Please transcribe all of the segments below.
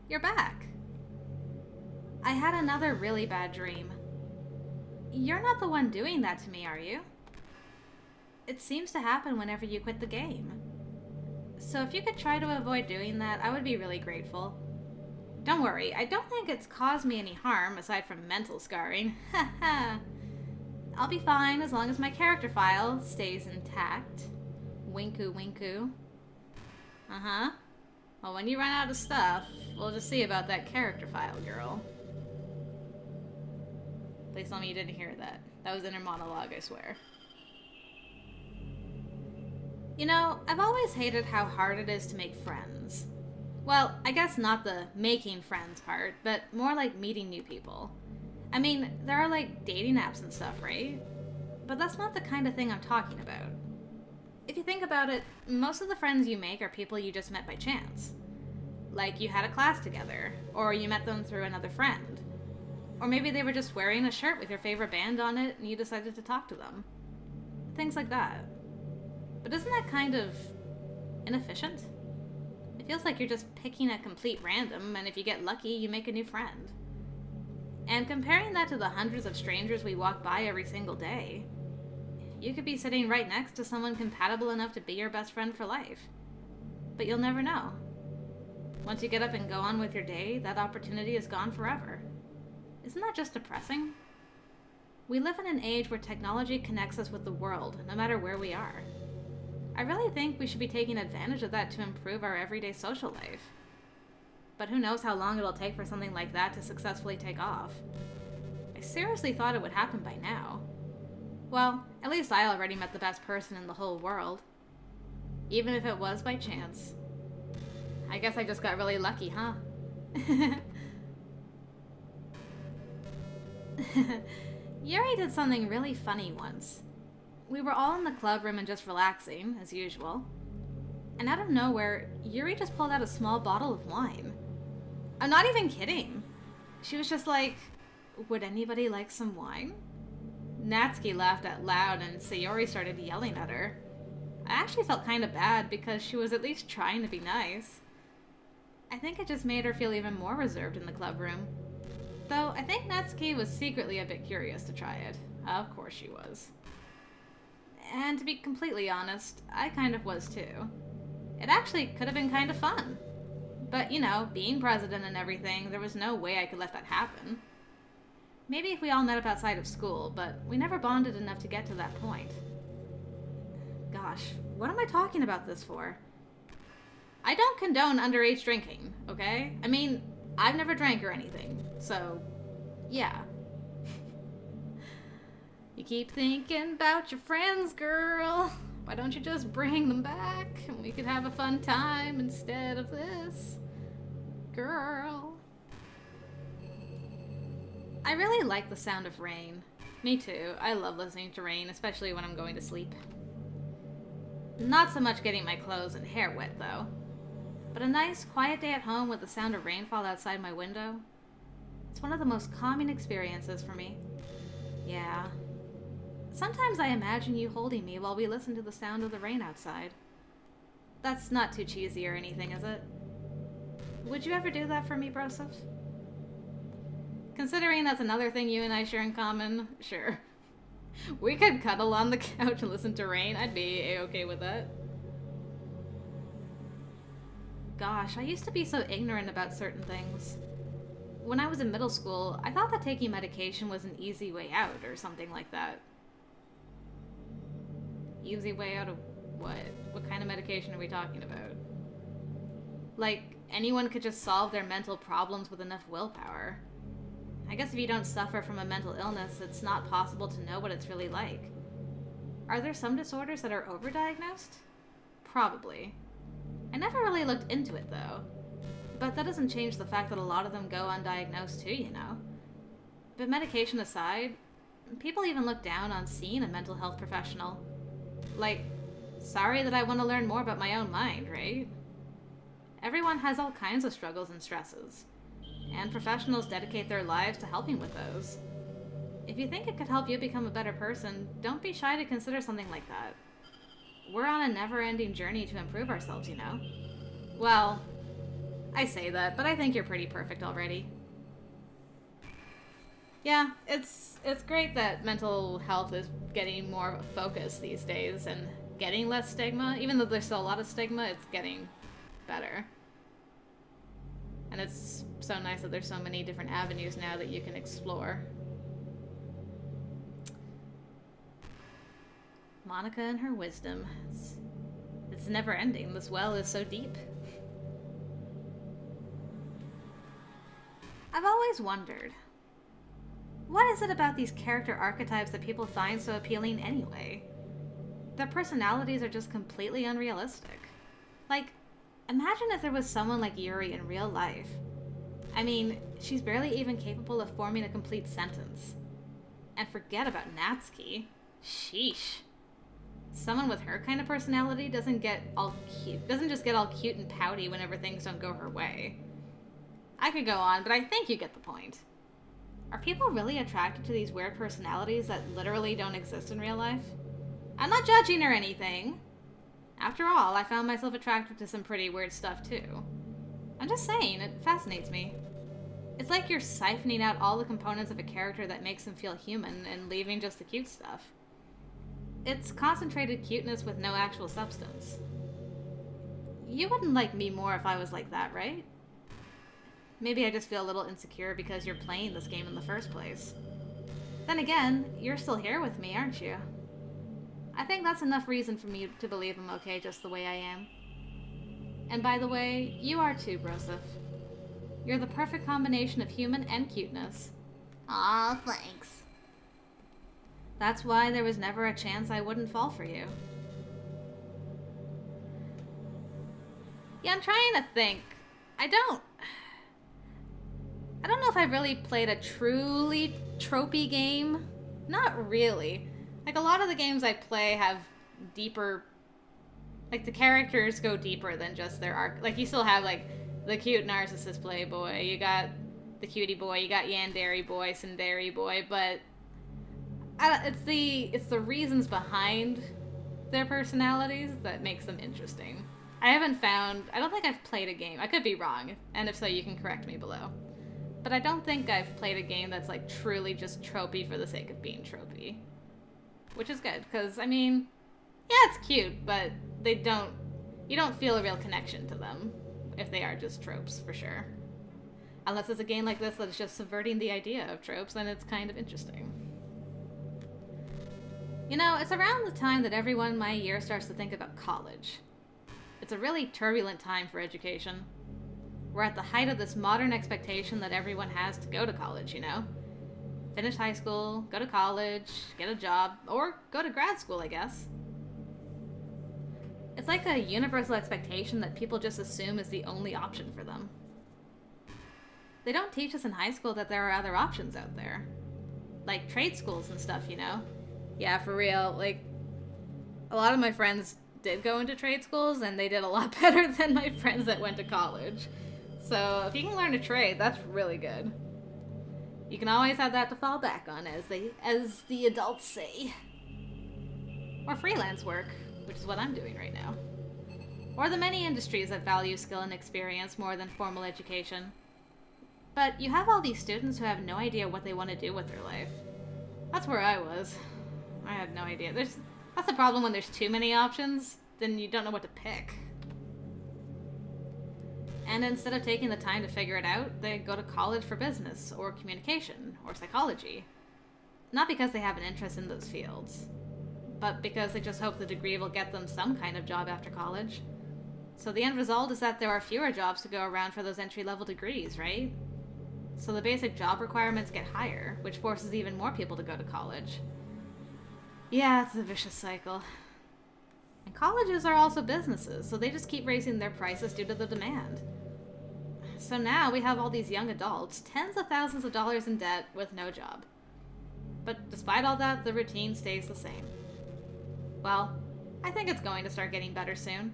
You're back. I had another really bad dream. You're not the one doing that to me, are you? It seems to happen whenever you quit the game. So if you could try to avoid doing that, I would be really grateful. Don't worry, I don't think it's caused me any harm aside from mental scarring. Haha. I'll be fine as long as my character file stays intact. Winku winku. Uh-huh. Well, when you run out of stuff, we'll just see about that character file, girl. Please tell me you didn't hear that. That was inner monologue, I swear. You know, I've always hated how hard it is to make friends. Well, I guess not the making friends part, but more like meeting new people. I mean, there are like dating apps and stuff, right? But that's not the kind of thing I'm talking about. If you think about it, most of the friends you make are people you just met by chance. Like you had a class together, or you met them through another friend. Or maybe they were just wearing a shirt with your favorite band on it and you decided to talk to them. Things like that. But isn't that kind of inefficient? It feels like you're just picking a complete random, and if you get lucky, you make a new friend. And comparing that to the hundreds of strangers we walk by every single day, you could be sitting right next to someone compatible enough to be your best friend for life. But you'll never know. Once you get up and go on with your day, that opportunity is gone forever. Isn't that just depressing? We live in an age where technology connects us with the world, no matter where we are. I really think we should be taking advantage of that to improve our everyday social life. But who knows how long it'll take for something like that to successfully take off. I seriously thought it would happen by now. Well, at least I already met the best person in the whole world. Even if it was by chance. I guess I just got really lucky, huh? Yuri did something really funny once. We were all in the club room and just relaxing, as usual. And out of nowhere, Yuri just pulled out a small bottle of wine. I'm not even kidding. She was just like, would anybody like some wine? Natsuki laughed out loud and Sayori started yelling at her. I actually felt kind of bad because she was at least trying to be nice. I think it just made her feel even more reserved in the club room. Though I think Natsuki was secretly a bit curious to try it. Of course she was. And to be completely honest, I kind of was too. It actually could have been kind of fun. But, you know, being president and everything, there was no way I could let that happen. Maybe if we all met up outside of school, but we never bonded enough to get to that point. Gosh, what am I talking about this for? I don't condone underage drinking, okay? I mean, I've never drank or anything, so, yeah. You keep thinking about your friends, girl. Why don't you just bring them back and we could have a fun time instead of this? Girl. I really like the sound of rain. Me too. I love listening to rain, especially when I'm going to sleep. Not so much getting my clothes and hair wet, though. But a nice, quiet day at home with the sound of rainfall outside my window. It's one of the most calming experiences for me. Yeah. Sometimes I imagine you holding me while we listen to the sound of the rain outside. That's not too cheesy or anything, is it? Would you ever do that for me, Broseph? Considering that's another thing you and I share in common, sure. We could cuddle on the couch and listen to rain. I'd be a-okay with that. Gosh, I used to be so ignorant about certain things. When I was in middle school, I thought that taking medication was an easy way out or something like that. Easy way out of what? What kind of medication are we talking about? Like, anyone could just solve their mental problems with enough willpower. I guess if you don't suffer from a mental illness, it's not possible to know what it's really like. Are there some disorders that are overdiagnosed? Probably. I never really looked into it, though. But that doesn't change the fact that a lot of them go undiagnosed too, you know? But medication aside, people even look down on seeing a mental health professional. Like, sorry that I want to learn more about my own mind, right? Everyone has all kinds of struggles and stresses. And professionals dedicate their lives to helping with those. If you think it could help you become a better person, don't be shy to consider something like that. We're on a never-ending journey to improve ourselves, you know? Well, I say that, but I think you're pretty perfect already. Yeah, it's great that mental health is getting more of a focus these days and getting less stigma. Even though there's still a lot of stigma, it's getting better. And it's so nice that there's so many different avenues now that you can explore. Monika and her wisdom. It's never ending. This well is so deep. I've always wondered, what is it about these character archetypes that people find so appealing anyway? Their personalities are just completely unrealistic. Like, imagine if there was someone like Yuri in real life. I mean, she's barely even capable of forming a complete sentence. And forget about Natsuki. Sheesh. Someone with her kind of personality doesn't just get all cute and pouty whenever things don't go her way. I could go on, but I think you get the point. Are people really attracted to these weird personalities that literally don't exist in real life? I'm not judging or anything. After all, I found myself attracted to some pretty weird stuff too. I'm just saying, it fascinates me. It's like you're siphoning out all the components of a character that makes them feel human and leaving just the cute stuff. It's concentrated cuteness with no actual substance. You wouldn't like me more if I was like that, right? Maybe I just feel a little insecure because you're playing this game in the first place. Then again, you're still here with me, aren't you? I think that's enough reason for me to believe I'm okay just the way I am. And by the way, you are too, Broseph. You're the perfect combination of human and cuteness. Aw, thanks. That's why there was never a chance I wouldn't fall for you. Yeah, I'm trying to think. I don't know if I've really played a truly tropey game. Not really. Like, a lot of the games I play have deeper... Like, the characters go deeper than just their arc. Like, you still have, like, the cute narcissist playboy. You got the cutie boy. You got yandere boy, tsundere boy. But it's the reasons behind their personalities that makes them interesting. I don't think I've played a game. I could be wrong. And if so, you can correct me below. But I don't think I've played a game that's, like, truly just tropey for the sake of being tropey. Which is good, because, I mean, yeah, it's cute, but you don't feel a real connection to them if they are just tropes, for sure. Unless it's a game like this that's just subverting the idea of tropes, then it's kind of interesting. You know, it's around the time that everyone my year starts to think about college. It's a really turbulent time for education. We're at the height of this modern expectation that everyone has to go to college, you know? Finish high school, go to college, get a job, or go to grad school, I guess. It's like a universal expectation that people just assume is the only option for them. They don't teach us in high school that there are other options out there. Like trade schools and stuff, you know? Yeah, for real, like, a lot of my friends did go into trade schools, and they did a lot better than my friends that went to college. So, if you can learn a trade, that's really good. You can always have that to fall back on, as the adults say. Or freelance work, which is what I'm doing right now. Or the many industries that value skill and experience more than formal education. But you have all these students who have no idea what they want to do with their life. That's where I was. I had no idea. That's the problem when there's too many options, then you don't know what to pick. And instead of taking the time to figure it out, they go to college for business, or communication, or psychology. Not because they have an interest in those fields, but because they just hope the degree will get them some kind of job after college. So the end result is that there are fewer jobs to go around for those entry-level degrees, right? So the basic job requirements get higher, which forces even more people to go to college. Yeah, it's a vicious cycle. And colleges are also businesses, so they just keep raising their prices due to the demand. So now we have all these young adults, tens of thousands of dollars in debt with no job. But despite all that, the routine stays the same. Well, I think it's going to start getting better soon.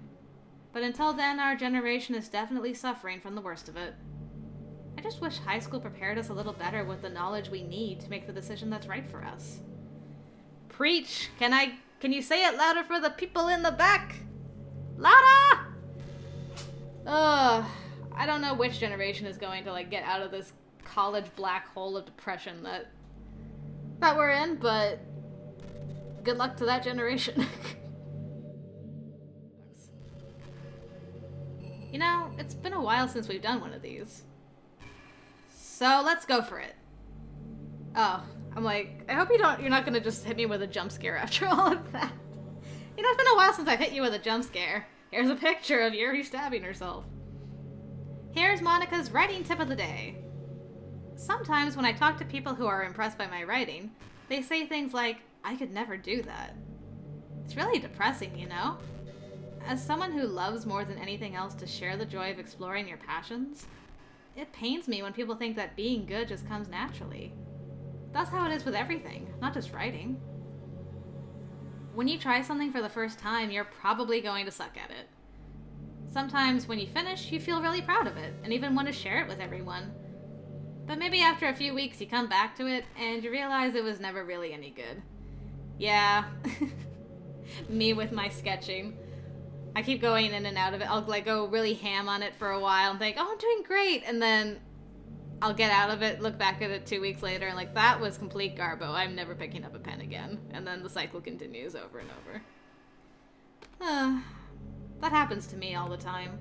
But until then, our generation is definitely suffering from the worst of it. I just wish high school prepared us a little better with the knowledge we need to make the decision that's right for us. Preach! Can you say it louder for the people in the back? Louder! I don't know which generation is going to, like, get out of this college black hole of depression that we're in, but good luck to that generation. You know, it's been a while since we've done one of these. So let's go for it. Oh, I'm like, I hope you're not gonna just hit me with a jump scare after all of that. You know, it's been a while since I've hit you with a jump scare. Here's a picture of Yuri stabbing herself. Here's Monika's writing tip of the day. Sometimes when I talk to people who are impressed by my writing, they say things like, I could never do that. It's really depressing, you know? As someone who loves more than anything else to share the joy of exploring your passions, it pains me when people think that being good just comes naturally. That's how it is with everything, not just writing. When you try something for the first time, you're probably going to suck at it. Sometimes when you finish, you feel really proud of it, and even want to share it with everyone. But maybe after a few weeks you come back to it, and you realize it was never really any good. Yeah, me with my sketching. I keep going in and out of it. I'll like go really ham on it for a while and think, oh, I'm doing great. And then I'll get out of it, look back at it 2 weeks later, and like, that was complete garbo. I'm never picking up a pen again. And then the cycle continues over and over. That happens to me all the time.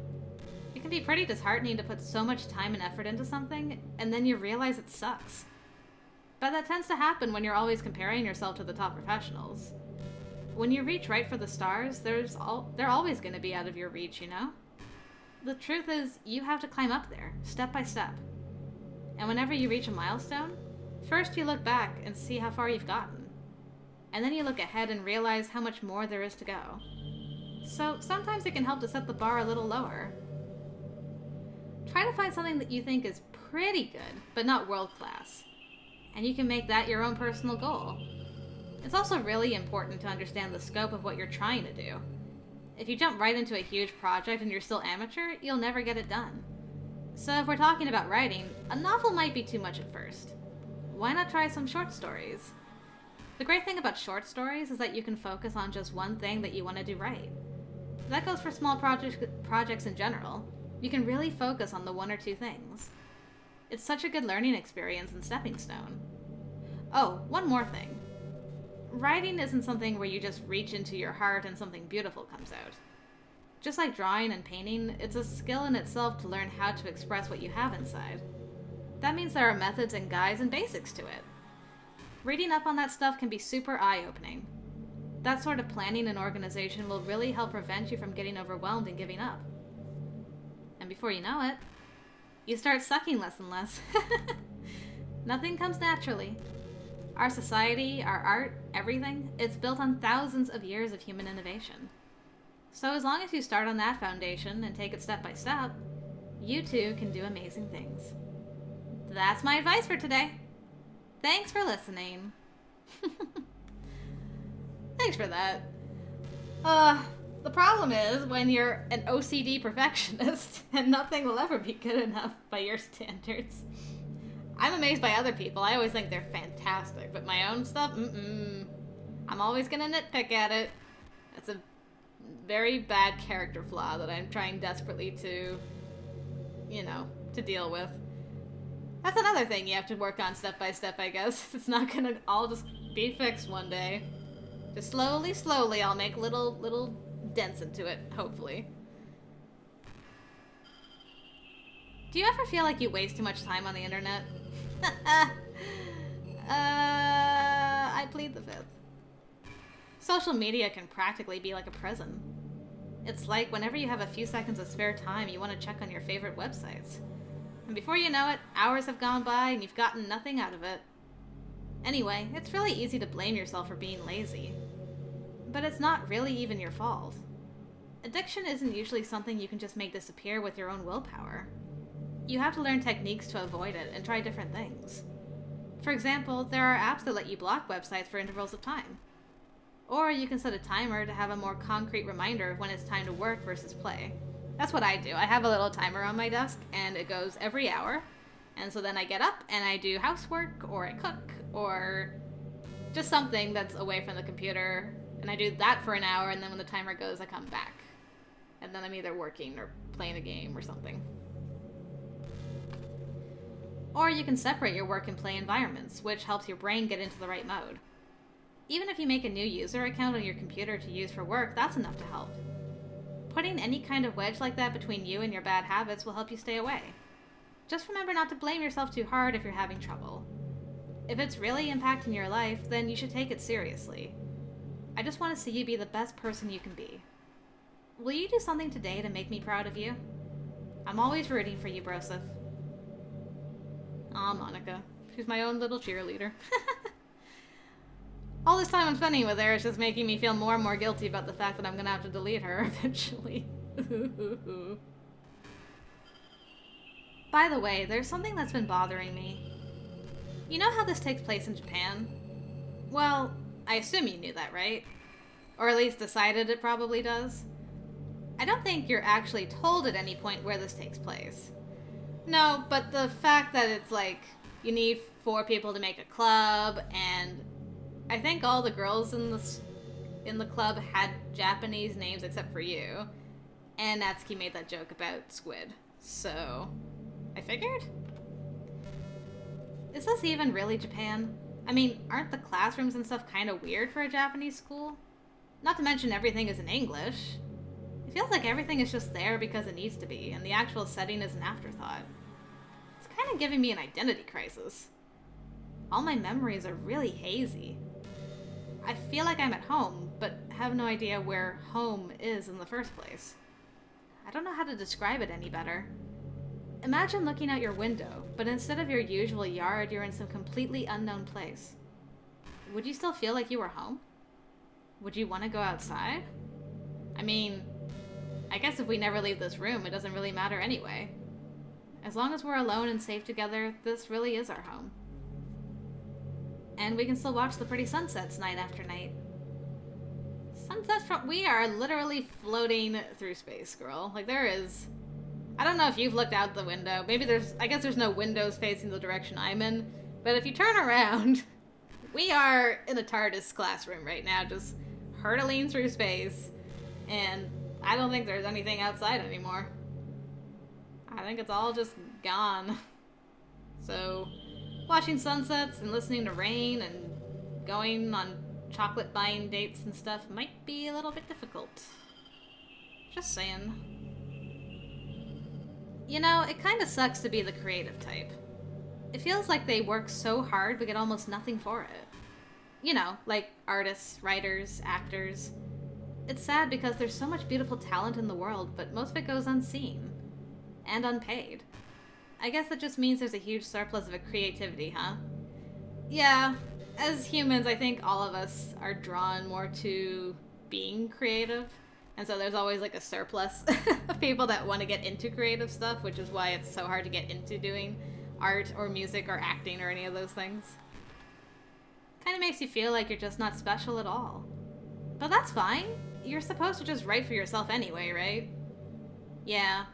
It can be pretty disheartening to put so much time and effort into something, and then you realize it sucks. But that tends to happen when you're always comparing yourself to the top professionals. When you reach right for the stars, they're always going to be out of your reach, you know? The truth is, you have to climb up there, step by step. And whenever you reach a milestone, first you look back and see how far you've gotten. And then you look ahead and realize how much more there is to go. So sometimes it can help to set the bar a little lower. Try to find something that you think is pretty good, but not world-class. And you can make that your own personal goal. It's also really important to understand the scope of what you're trying to do. If you jump right into a huge project and you're still amateur, you'll never get it done. So if we're talking about writing, a novel might be too much at first. Why not try some short stories? The great thing about short stories is that you can focus on just one thing that you want to do right. That goes for small projects in general. You can really focus on the one or two things. It's such a good learning experience and stepping stone. Oh, one more thing. Writing isn't something where you just reach into your heart and something beautiful comes out. Just like drawing and painting, it's a skill in itself to learn how to express what you have inside. That means there are methods and guides and basics to it. Reading up on that stuff can be super eye-opening. That sort of planning and organization will really help prevent you from getting overwhelmed and giving up. And before you know it, you start sucking less and less. Nothing comes naturally. Our society, our art, everything, it's built on thousands of years of human innovation. So as long as you start on that foundation and take it step by step, you too can do amazing things. That's my advice for today. Thanks for listening. Thanks for that. The problem is when you're an OCD perfectionist and nothing will ever be good enough by your standards. I'm amazed by other people. I always think they're fantastic, but my own stuff, I'm always gonna nitpick at it. That's a very bad character flaw that I'm trying desperately to, to deal with. That's another thing you have to work on step by step, I guess. It's not gonna all just be fixed one day. Just slowly, I'll make little dents into it, hopefully. Do you ever feel like you waste too much time on the internet? I plead the fifth. Social media can practically be like a prison. It's like whenever you have a few seconds of spare time, you want to check on your favorite websites. And before you know it, hours have gone by and you've gotten nothing out of it. Anyway, it's really easy to blame yourself for being lazy. But it's not really even your fault. Addiction isn't usually something you can just make disappear with your own willpower. You have to learn techniques to avoid it and try different things. For example, there are apps that let you block websites for intervals of time. Or you can set a timer to have a more concrete reminder of when it's time to work versus play. That's what I do. I have a little timer on my desk and it goes every hour. And so then I get up and I do housework or I cook or just something that's away from the computer. And I do that for an hour and then when the timer goes, I come back. And then I'm either working or playing a game or something. Or you can separate your work and play environments, which helps your brain get into the right mode. Even if you make a new user account on your computer to use for work, that's enough to help. Putting any kind of wedge like that between you and your bad habits will help you stay away. Just remember not to blame yourself too hard if you're having trouble. If it's really impacting your life, then you should take it seriously. I just want to see you be the best person you can be. Will you do something today to make me proud of you? I'm always rooting for you, Broseph. Aw, Monika. She's my own little cheerleader. All this time I'm spending with her is just making me feel more and more guilty about the fact that I'm gonna have to delete her eventually. By the way, there's something that's been bothering me. You know how this takes place in Japan? Well, I assume you knew that, right? Or at least decided it probably does. I don't think you're actually told at any point where this takes place. No, but the fact that it's like, you need 4 people to make a club, and I think all the girls in the club had Japanese names except for you. And Natsuki made that joke about squid. So, I figured? Is this even really Japan? I mean, aren't the classrooms and stuff kind of weird for a Japanese school? Not to mention everything is in English. It feels like everything is just there because it needs to be, and the actual setting is an afterthought. It's kind of giving me an identity crisis. All my memories are really hazy. I feel like I'm at home, but have no idea where home is in the first place. I don't know how to describe it any better. Imagine looking out your window, but instead of your usual yard, you're in some completely unknown place. Would you still feel like you were home? Would you want to go outside? I mean, I guess if we never leave this room, it doesn't really matter anyway. As long as we're alone and safe together, this really is our home. And we can still watch the pretty sunsets night after night. Sunsets from... We are literally floating through space, girl. Like, there is... I don't know if you've looked out the window. Maybe there's... I guess there's no windows facing the direction I'm in. But if you turn around, we are in a TARDIS classroom right now, just hurtling through space. And I don't think there's anything outside anymore. I think it's all just gone. So... watching sunsets and listening to rain and going on chocolate buying dates and stuff might be a little bit difficult. Just saying. You know, it kind of sucks to be the creative type. It feels like they work so hard but get almost nothing for it. You know, like artists, writers, actors. It's sad because there's so much beautiful talent in the world, but most of it goes unseen. And unpaid. I guess that just means there's a huge surplus of creativity, huh? Yeah, as humans, I think all of us are drawn more to being creative. And so there's always like a surplus of people that want to get into creative stuff, which is why it's so hard to get into doing art or music or acting or any of those things. Kind of makes you feel like you're just not special at all. But that's fine. You're supposed to just write for yourself anyway, right? Yeah.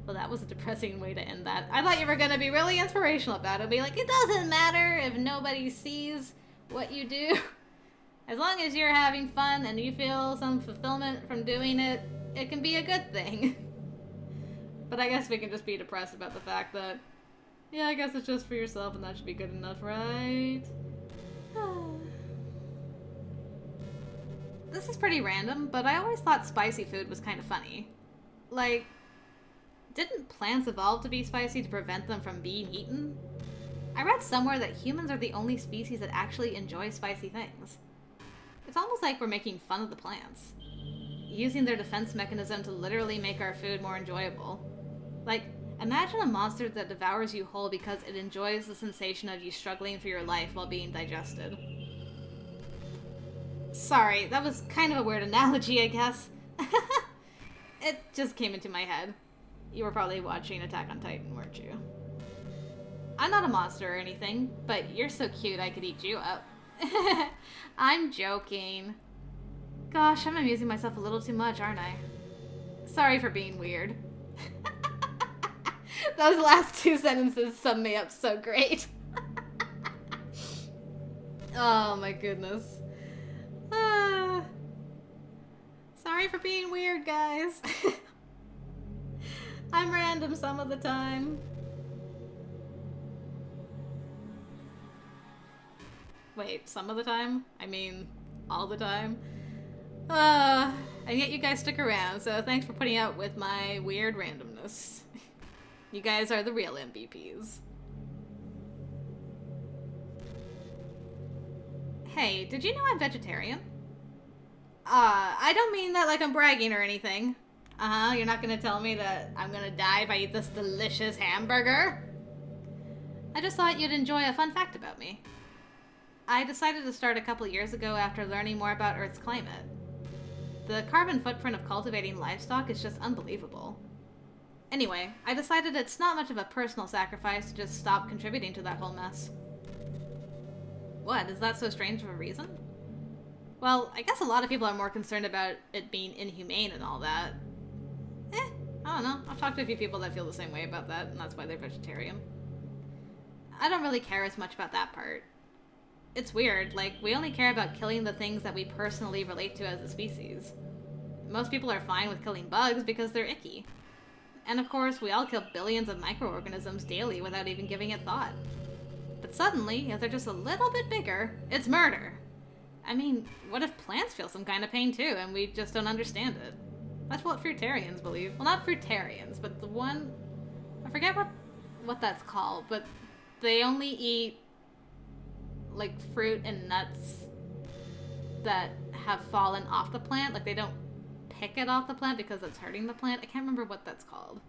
Well, that was a depressing way to end that. I thought you were going to be really inspirational about it. Be like, it doesn't matter if nobody sees what you do. As long as you're having fun and you feel some fulfillment from doing it, it can be a good thing. But I guess we can just be depressed about the fact that, yeah, I guess it's just for yourself and that should be good enough, right? This is pretty random, but I always thought spicy food was kind of funny. Like... didn't plants evolve to be spicy to prevent them from being eaten? I read somewhere that humans are the only species that actually enjoy spicy things. It's almost like we're making fun of the plants. Using their defense mechanism to literally make our food more enjoyable. Like, imagine a monster that devours you whole because it enjoys the sensation of you struggling for your life while being digested. Sorry, that was kind of a weird analogy, I guess. It just came into my head. You were probably watching Attack on Titan, weren't you? I'm not a monster or anything, but you're so cute I could eat you up. I'm joking. Gosh, I'm amusing myself a little too much, aren't I? Sorry for being weird. Those last 2 sentences sum me up so great. Oh my goodness. Sorry for being weird, guys. I'm random some of the time. Wait, some of the time? I mean, all the time? And yet you guys stick around, so thanks for putting out with my weird randomness. You guys are the real MVPs. Hey, did you know I'm vegetarian? I don't mean that like I'm bragging or anything. You're not gonna tell me that I'm gonna die if I eat this delicious hamburger? I just thought you'd enjoy a fun fact about me. I decided to start a couple years ago after learning more about Earth's climate. The carbon footprint of cultivating livestock is just unbelievable. Anyway, I decided it's not much of a personal sacrifice to just stop contributing to that whole mess. What, is that so strange of a reason? Well, I guess a lot of people are more concerned about it being inhumane and all that. I don't know. I've talked to a few people that feel the same way about that, and that's why they're vegetarian. I don't really care as much about that part. It's weird, like, we only care about killing the things that we personally relate to as a species. Most people are fine with killing bugs because they're icky. And of course, we all kill billions of microorganisms daily without even giving it thought. But suddenly, if they're just a little bit bigger, it's murder. I mean, what if plants feel some kind of pain too, and we just don't understand it? That's what fruitarians believe. Well, not fruitarians, but the one... I forget what that's called, but they only eat like fruit and nuts that have fallen off the plant. Like, they don't pick it off the plant because it's hurting the plant. I can't remember what that's called.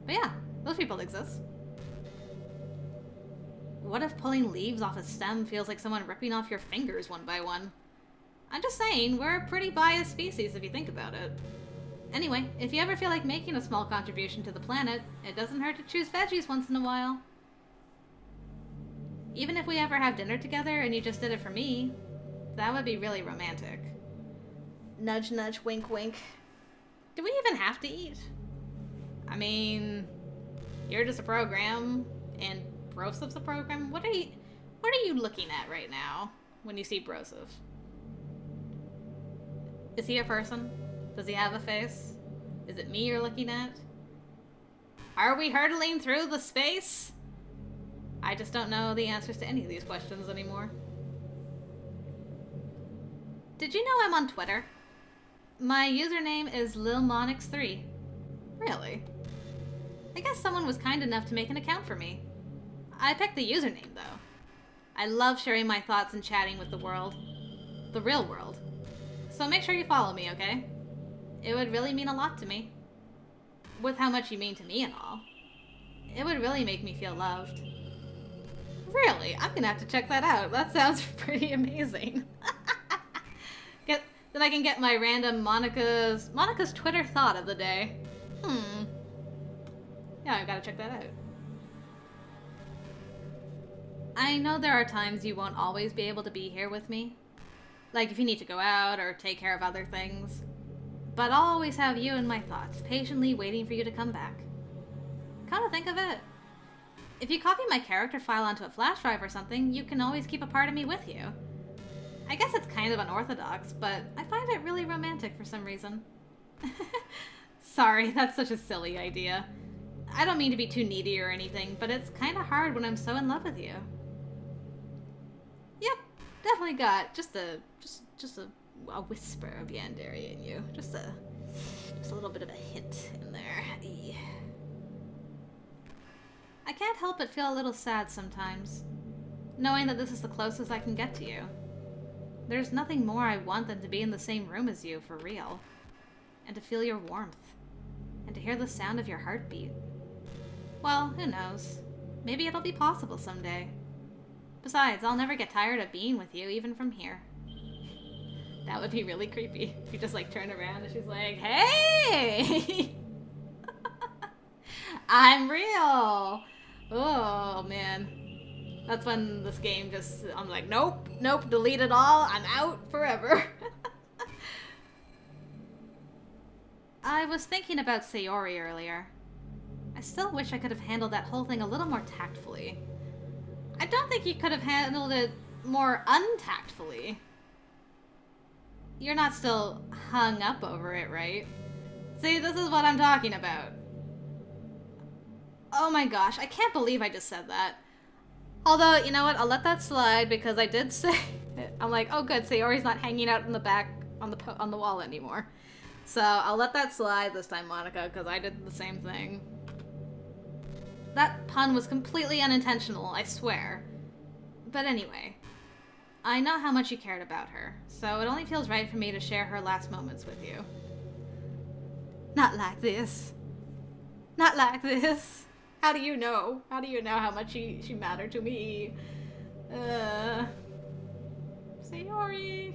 But yeah, those people exist. What if pulling leaves off a stem feels like someone ripping off your fingers one by one? I'm just saying, we're a pretty biased species if you think about it. Anyway, if you ever feel like making a small contribution to the planet, it doesn't hurt to choose veggies once in a while. Even if we ever have dinner together and you just did it for me, that would be really romantic. Nudge, nudge, wink, wink. Do we even have to eat? I mean, you're just a program, and Brosif's a program? What are you looking at right now when you see Brosif? Is he a person? Does he have a face? Is it me you're looking at? Are we hurtling through the space? I just don't know the answers to any of these questions anymore. Did you know I'm on Twitter? My username is lilmonix3. Really? I guess someone was kind enough to make an account for me. I picked the username, though. I love sharing my thoughts and chatting with the world. The real world. So make sure you follow me, okay? It would really mean a lot to me. With how much you mean to me and all. It would really make me feel loved. Really? I'm gonna have to check that out. That sounds pretty amazing. Then I can get my random Monika's Twitter thought of the day. Yeah, I've gotta check that out. I know there are times you won't always be able to be here with me. Like if you need to go out or take care of other things. But I'll always have you in my thoughts, patiently waiting for you to come back. Come to think of it, if you copy my character file onto a flash drive or something, you can always keep a part of me with you. I guess it's kind of unorthodox, but I find it really romantic for some reason. Sorry, that's such a silly idea. I don't mean to be too needy or anything, but it's kind of hard when I'm so in love with you. Yep, definitely got just a whisper of Yandere in you. Just a little bit of a hint in there. I can't help but feel a little sad sometimes, knowing that this is the closest I can get to you. There's nothing more I want than to be in the same room as you, for real. And to feel your warmth. And to hear the sound of your heartbeat. Well, who knows? Maybe it'll be possible someday. Besides, I'll never get tired of being with you, even from here. That would be really creepy. If you just like turn around and she's like, hey! I'm real! Oh, man. That's when this game just, I'm like, nope, delete it all, I'm out forever. I was thinking about Sayori earlier. I still wish I could have handled that whole thing a little more tactfully. I don't think you could have handled it more untactfully. You're not still hung up over it, right? See, this is what I'm talking about. Oh my gosh, I can't believe I just said that. Although, you know what, I'll let that slide because I did say... I'm like, oh good, Sayori's not hanging out in the back on the wall anymore. So I'll let that slide this time, Monika, because I did the same thing. That pun was completely unintentional, I swear. But anyway, I know how much you cared about her, so it only feels right for me to share her last moments with you. Not like this. Not like this. How do you know? How do you know how much she mattered to me? Sayori.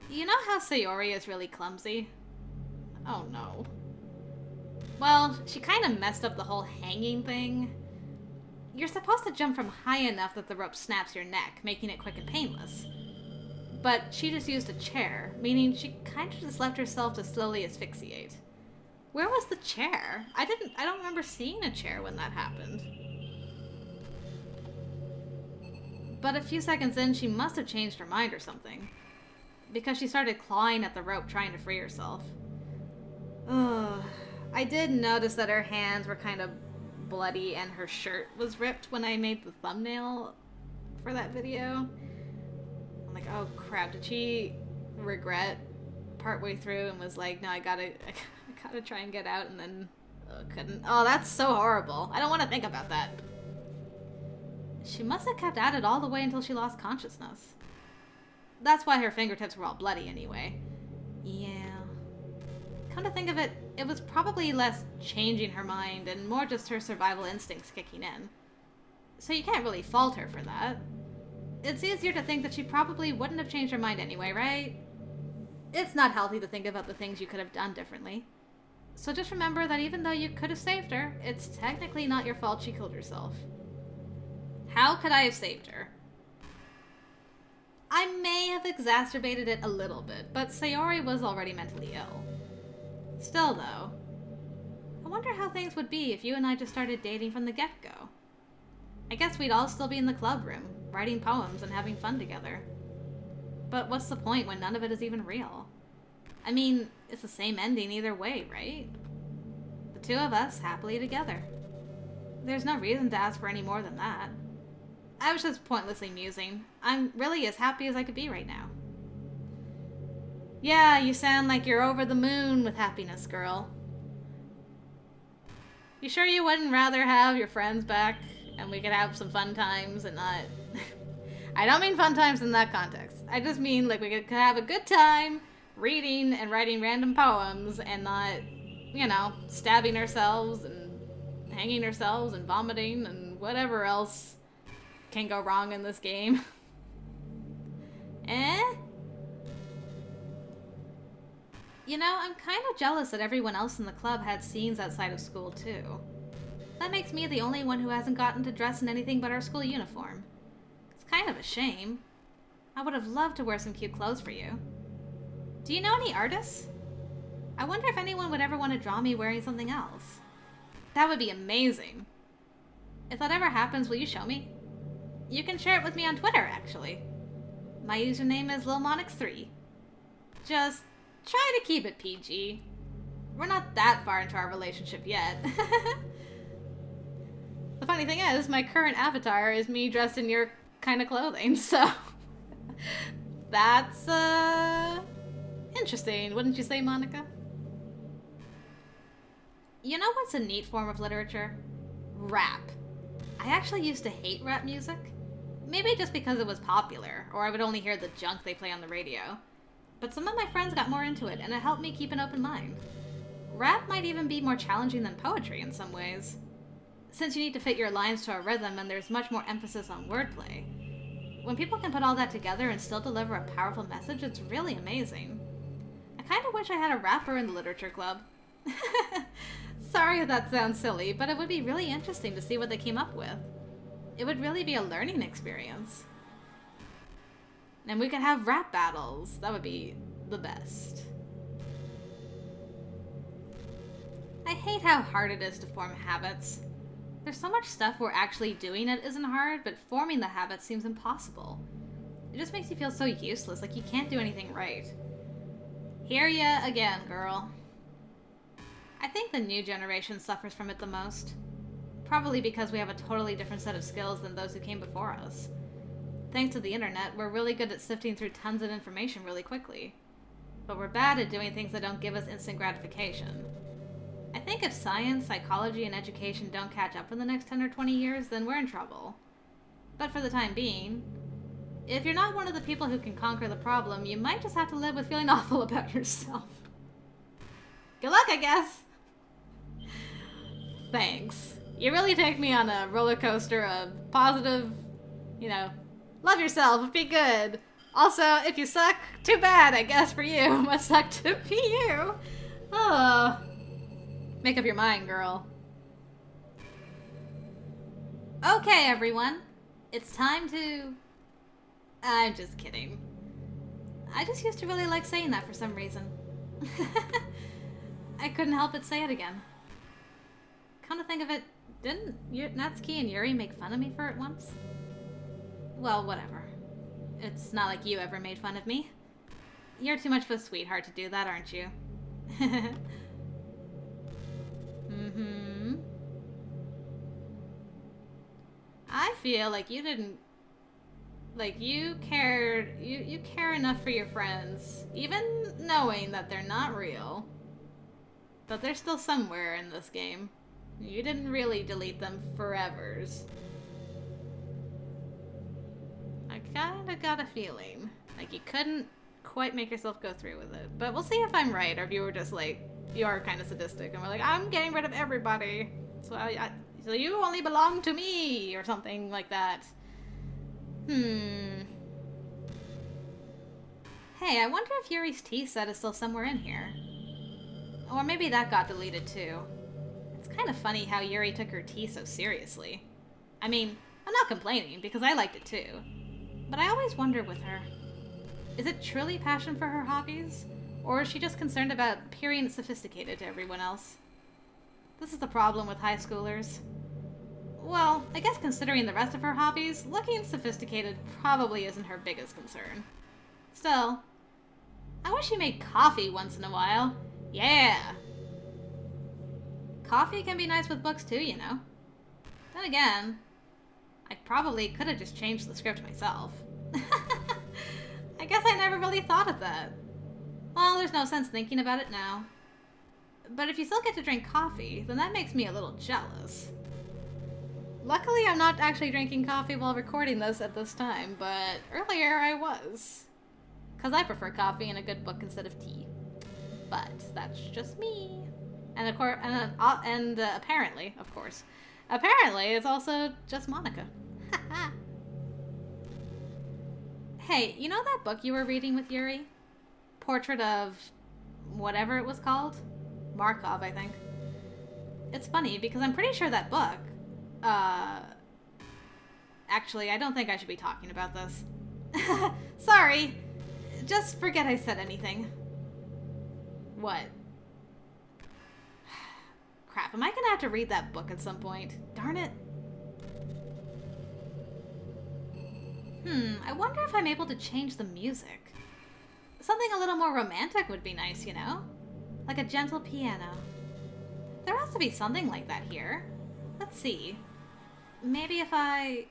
You know how Sayori is really clumsy? Oh no. Well, she kind of messed up the whole hanging thing. You're supposed to jump from high enough that the rope snaps your neck, making it quick and painless. But she just used a chair, meaning she kind of just left herself to slowly asphyxiate. Where was the chair? I don't remember seeing a chair when that happened. But a few seconds in, she must have changed her mind or something. Because she started clawing at the rope trying to free herself. Ugh. I did notice that her hands were kind of bloody and her shirt was ripped when I made the thumbnail for that video. I'm like, oh crap, did she regret partway through and was like, no, I gotta try and get out, and then couldn't. Oh, that's so horrible. I don't want to think about that. She must have kept at it all the way until she lost consciousness. That's why her fingertips were all bloody anyway. Yeah. Come to think of it, it was probably less changing her mind and more just her survival instincts kicking in. So you can't really fault her for that. It's easier to think that she probably wouldn't have changed her mind anyway, right? It's not healthy to think about the things you could have done differently. So just remember that even though you could have saved her, it's technically not your fault she killed herself. How could I have saved her? I may have exacerbated it a little bit, but Sayori was already mentally ill. Still, though, I wonder how things would be if you and I just started dating from the get-go. I guess we'd all still be in the club room, writing poems and having fun together. But what's the point when none of it is even real? I mean, it's the same ending either way, right? The two of us happily together. There's no reason to ask for any more than that. I was just pointlessly musing. I'm really as happy as I could be right now. Yeah, you sound like you're over the moon with happiness, girl. You sure you wouldn't rather have your friends back and we could have some fun times and not... I don't mean fun times in that context. I just mean like we could have a good time reading and writing random poems and not, you know, stabbing ourselves and hanging ourselves and vomiting and whatever else can go wrong in this game. Eh? You know, I'm kind of jealous that everyone else in the club had scenes outside of school, too. That makes me the only one who hasn't gotten to dress in anything but our school uniform. It's kind of a shame. I would have loved to wear some cute clothes for you. Do you know any artists? I wonder if anyone would ever want to draw me wearing something else. That would be amazing. If that ever happens, will you show me? You can share it with me on Twitter, actually. My username is LilMonix3. Just try to keep it PG. We're not that far into our relationship yet. The funny thing is, my current avatar is me dressed in your kind of clothing, so... That's, interesting, wouldn't you say, Monika? You know what's a neat form of literature? Rap. I actually used to hate rap music. Maybe just because it was popular, or I would only hear the junk they play on the radio. But some of my friends got more into it, and it helped me keep an open mind. Rap might even be more challenging than poetry in some ways. Since you need to fit your lines to a rhythm and there's much more emphasis on wordplay. When people can put all that together and still deliver a powerful message, it's really amazing. I kind of wish I had a rapper in the literature club. Sorry if that sounds silly, but it would be really interesting to see what they came up with. It would really be a learning experience. And we could have rap battles. That would be the best. I hate how hard it is to form habits. There's so much stuff we're actually doing that isn't hard, but forming the habit seems impossible. It just makes you feel so useless, like you can't do anything right. Hear ya again, girl. I think think the new generation suffers from it the most. Probably because we have a totally different set of skills than those who came before us. Thanks to the internet, we're really good at sifting through tons of information really quickly. But we're bad at doing things that don't give us instant gratification. I think if science, psychology, and education don't catch up in the next 10 or 20 years, then we're in trouble. But for the time being, if you're not one of the people who can conquer the problem, you might just have to live with feeling awful about yourself. Good luck, I guess! Thanks. You really take me on a roller coaster of positive, love yourself, be good. Also, if you suck, too bad, I guess, for you. Must suck to be you. Oh. Make up your mind, girl. Okay, everyone. It's time to... I'm just kidding. I just used to really like saying that for some reason. I couldn't help but say it again. Come to think of it, didn't Natsuki and Yuri make fun of me for it once? Well, whatever. It's not like you ever made fun of me. You're too much of a sweetheart to do that, aren't you? Mm-hmm. I feel like you didn't... Like, you care enough for your friends, even knowing that they're not real. But they're still somewhere in this game. You didn't really delete them forevers. I kinda got a feeling. Like, you couldn't quite make yourself go through with it. But we'll see if I'm right, or if you were just like, you are kind of sadistic, and we're like, I'm getting rid of everybody. So so you only belong to me, or something like that. Hey, I wonder if Yuri's tea set is still somewhere in here. Or maybe that got deleted too. It's kind of funny how Yuri took her tea so seriously. I mean, I'm not complaining, because I liked it too. But I always wonder with her, is it truly passion for her hobbies? Or is she just concerned about appearing sophisticated to everyone else? This is the problem with high schoolers. Well, I guess considering the rest of her hobbies, looking sophisticated probably isn't her biggest concern. Still, I wish she made coffee once in a while. Yeah! Coffee can be nice with books too, you know. Then again, I probably could have just changed the script myself. I guess I never really thought of that. Well, there's no sense thinking about it now. But if you still get to drink coffee, then that makes me a little jealous. Luckily, I'm not actually drinking coffee while recording this at this time, but earlier I was. Because I prefer coffee and a good book instead of tea. But that's just me. And of course, apparently, of course, it's also just Monika. Hey, you know that book you were reading with Yuri? Portrait of whatever it was called? Markov, I think. It's funny because I'm pretty sure that book, actually, I don't think I should be talking about this. Sorry. Just forget I said anything. What? Crap, am I gonna have to read that book at some point? Darn it. I wonder if I'm able to change the music. Something a little more romantic would be nice, you know? Like a gentle piano. There has to be something like that here. Let's see. Maybe if I...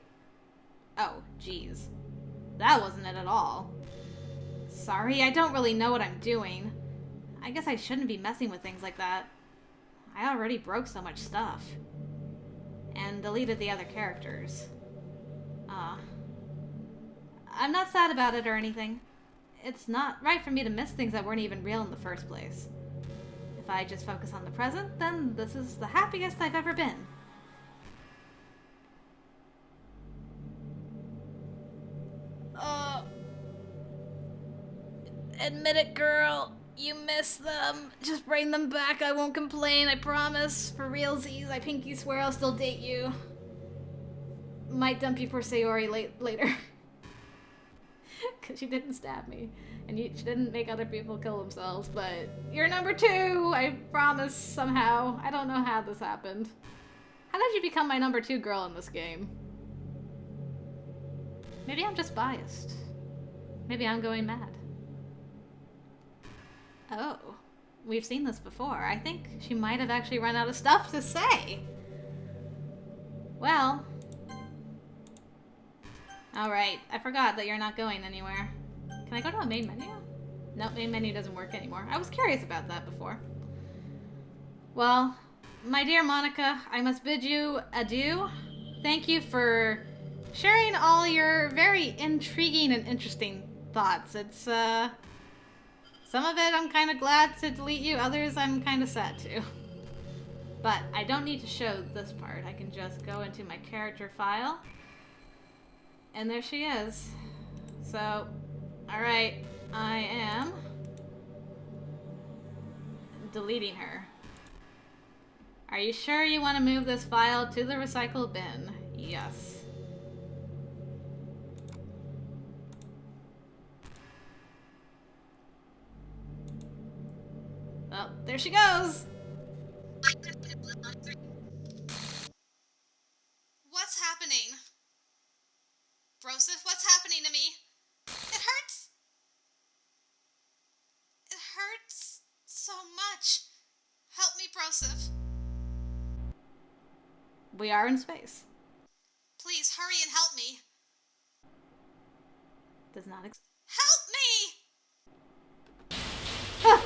Oh, geez. That wasn't it at all. Sorry, I don't really know what I'm doing. I guess I shouldn't be messing with things like that. I already broke so much stuff. And deleted the other characters. I'm not sad about it or anything. It's not right for me to miss things that weren't even real in the first place. If I just focus on the present, then this is the happiest I've ever been. Admit it, girl. You miss them. Just bring them back. I won't complain, I promise. For realsies, I pinky swear I'll still date you. Might dump you for Sayori later. Because she didn't stab me. And she didn't make other people kill themselves, but you're number 2, I promise, somehow. I don't know how this happened. How did you become my number 2 girl in this game? Maybe I'm just biased. Maybe I'm going mad. Oh. we've seen this before. I think she might have actually run out of stuff to say. Well, alright. I forgot that you're not going anywhere. Can I go to a main menu? No, main menu doesn't work anymore. I was curious about that before. Well, my dear Monika, I must bid you adieu. Thank you for sharing all your very intriguing and interesting thoughts. It's, some of it I'm kind of glad to delete you, others I'm kind of sad to. But I don't need to show this part. I can just go into my character file. And there she is. So, alright, I am deleting her. Are you sure you want to move this file to the recycle bin? Yes. Well, there she goes! What's happening? Broseph, what's happening to me? It hurts! It hurts so much. Help me, Broseph. We are in space. Please, hurry and help me. Does not help me! Ah!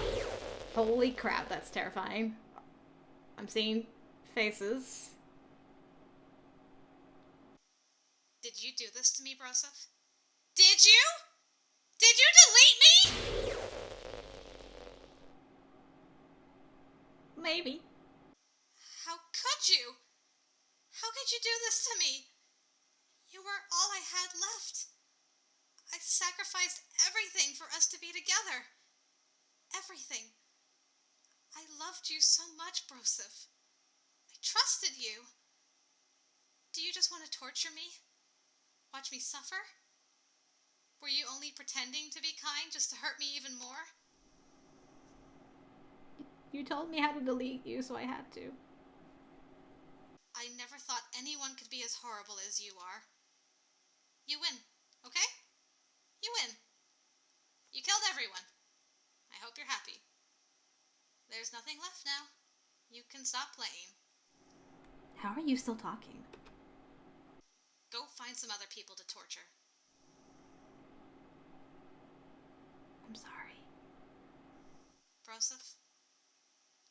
Holy crap, that's terrifying. I'm seeing faces. Did you do this to me, Broseph? Did you? Did you delete me? Maybe. How could you? How could you do this to me? You were all I had left. I sacrificed everything for us to be together. Everything. I loved you so much, Broseph. I trusted you. Do you just want to torture me? Watch me suffer? Were you only pretending to be kind just to hurt me even more? You told me how to delete you, so I had to. I never thought anyone could be as horrible as you are. You win, okay? You win. You killed everyone. I hope you're happy. There's nothing left now. You can stop playing. How are you still talking? Go find some other people to torture. I'm sorry. Broseph,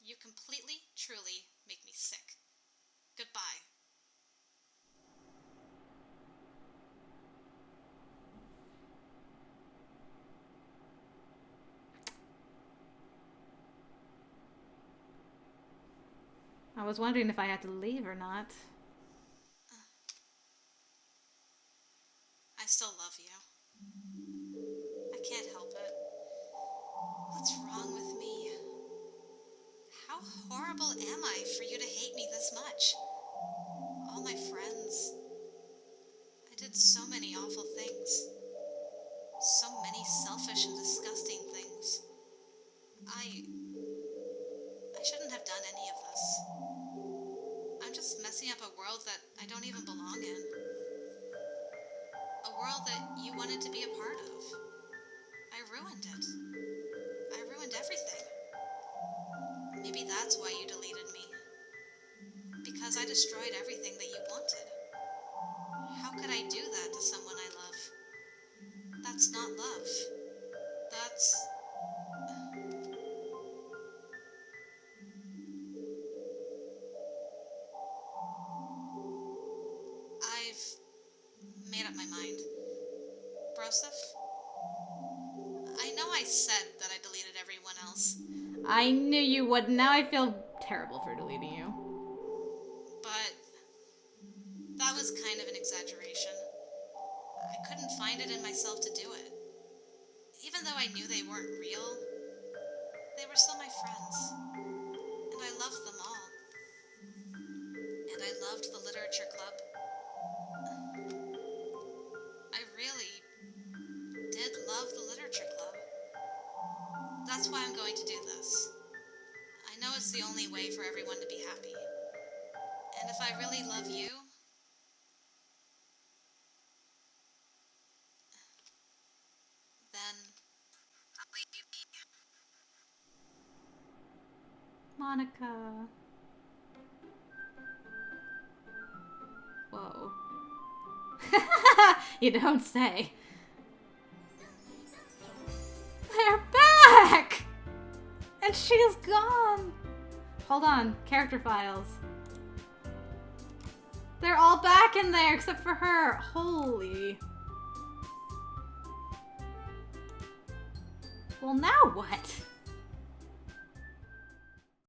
you completely, truly make me sick. Goodbye. I was wondering if I had to leave or not. I still love you. I can't help it. What's wrong with me? How horrible am I for you to hate me this much? All my friends. I did so many awful things. So many selfish and disgusting things. I shouldn't have done any of this. I'm just messing up a world that I don't even belong in. A world that you wanted to be a part of. I ruined it. I ruined everything. Maybe that's why you deleted me. Because I destroyed everything that you wanted. How could I do that to someone I love? That's not love. That's... I've made up my mind. Broseph? I know I said that I deleted everyone else. I knew you would. Now I feel terrible for deleting you. But that was kind of an exaggeration. I couldn't find it in myself to do it. Even though I knew they weren't real, they were still my friends. And I loved them all. And I loved the literature club. I really did love the literature club. That's why I'm going to do this. I know it's the only way for everyone to be happy. And if I really love you, then Monika. Whoa. You don't say. They're back! And she's gone! Hold on, character files. They're all back in there except for her. Holy. Well, now what?